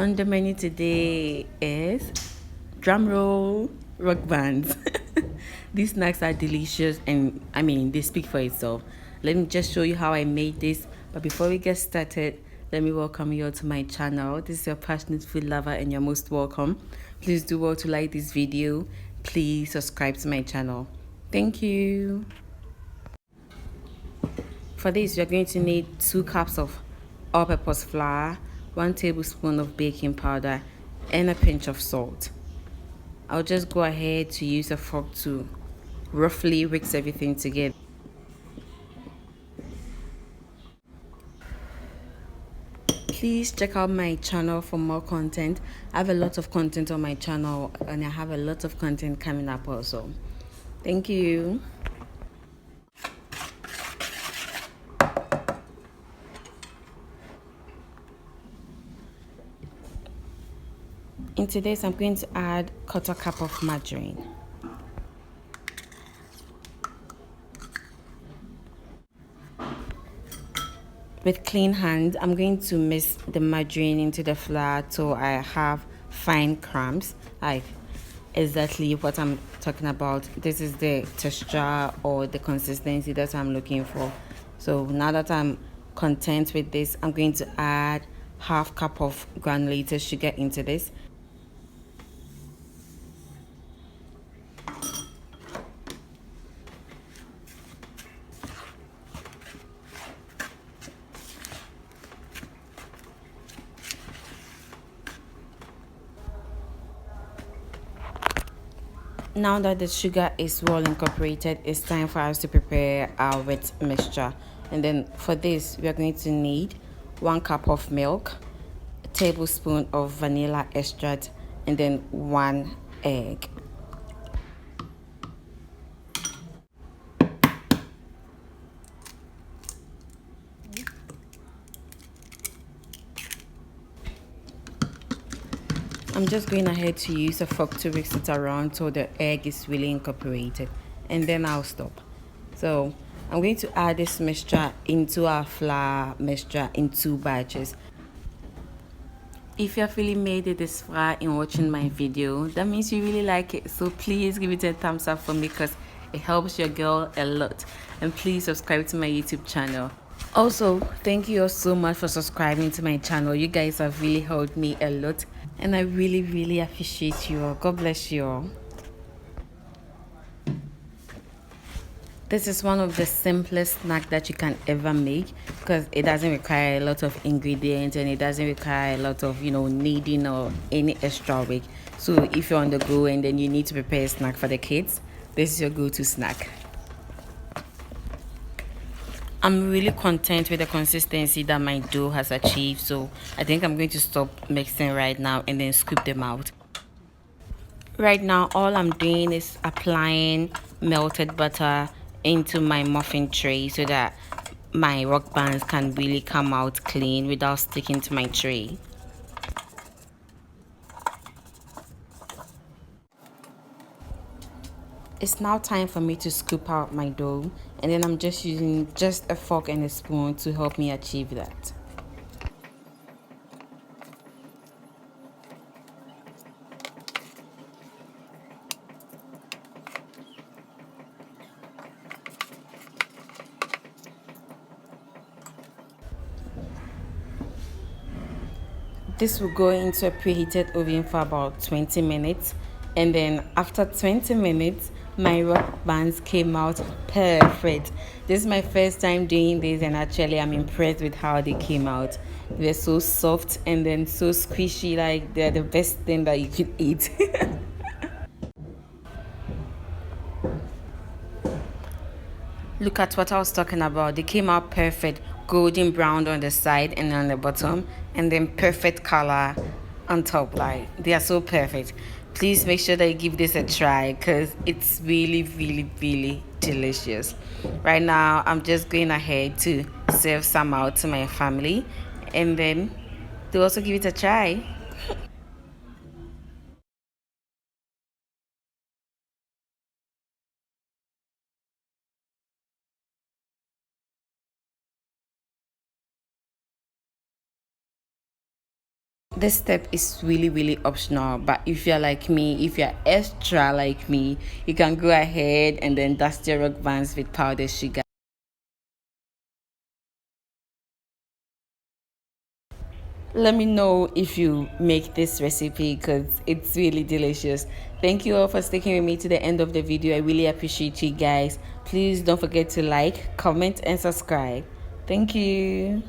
On the menu today is drumroll Rockbuns. These snacks are delicious and they speak for itself. Let me just show you how I made this. But before we get started, let me welcome you all to my channel. This is your passionate food lover and you're most welcome. Please do well to like this video. Please subscribe to my channel. Thank you. For this, you're going to need 2 cups of all-purpose flour, 1 tablespoon of baking powder, and a pinch of salt. I'll just go ahead to use a fork to roughly mix everything together. Please check out my channel for more content. I have a lot of content on my channel and I have a lot of content coming up also. Thank you. Into this, I'm going to add 1/4 cup of margarine. With clean hands, I'm going to mix the margarine into the flour till I have fine crumbs, like exactly what I'm talking about. This is the texture or the consistency that I'm looking for. So now that I'm content with this, I'm going to add 1/2 cup of granulated sugar into this. Now that the sugar is well incorporated, it's time for us to prepare our wet mixture. And then for this, we are going to need 1 cup of milk, a tablespoon of vanilla extract, and then 1 egg. I'm just going ahead to use a fork to mix it around so the egg is really incorporated, and then I'll stop. So I'm going to add this mixture into our flour mixture in 2 batches. If you're feeling made it this far in watching my video, that means you really like it. So please give it a thumbs up for me because it helps your girl a lot. And please subscribe to my YouTube channel. Also, thank you all so much for subscribing to my channel. You guys have really helped me a lot. And I really appreciate you all. God bless you all. This is one of the simplest snacks that you can ever make because it doesn't require a lot of ingredients and it doesn't require a lot of kneading or any extra work. So if you're on the go and then you need to prepare a snack for the kids, this is your go-to snack. I'm really content with the consistency that my dough has achieved, so I think I'm going to stop mixing right now and then scoop them out. Right now, all I'm doing is applying melted butter into my muffin tray so that my rock buns can really come out clean without sticking to my tray. It's now time for me to scoop out my dough, and then I'm just using just a fork and a spoon to help me achieve that. This will go into a preheated oven for about 20 minutes, and then after 20 minutes my rock buns came out perfect. This is my first time doing this and actually I'm impressed with how they came out. They're so soft and then so squishy, like they're the best thing that you could eat. Look at what I was talking about. They came out perfect, golden brown on the side and on the bottom, and then perfect color on top. Like they are so perfect. Please make sure that you give this a try because it's really delicious. Right now, I'm just going ahead to serve some out to my family, and then to also give it a try. This step is really optional, but if you're like me, if you're extra like me, you can go ahead and then dust your rock buns with powdered sugar. Let me know if you make this recipe because it's really delicious. Thank you all for sticking with me to the end of the video. I really appreciate you guys. Please don't forget to like, comment and subscribe. Thank you.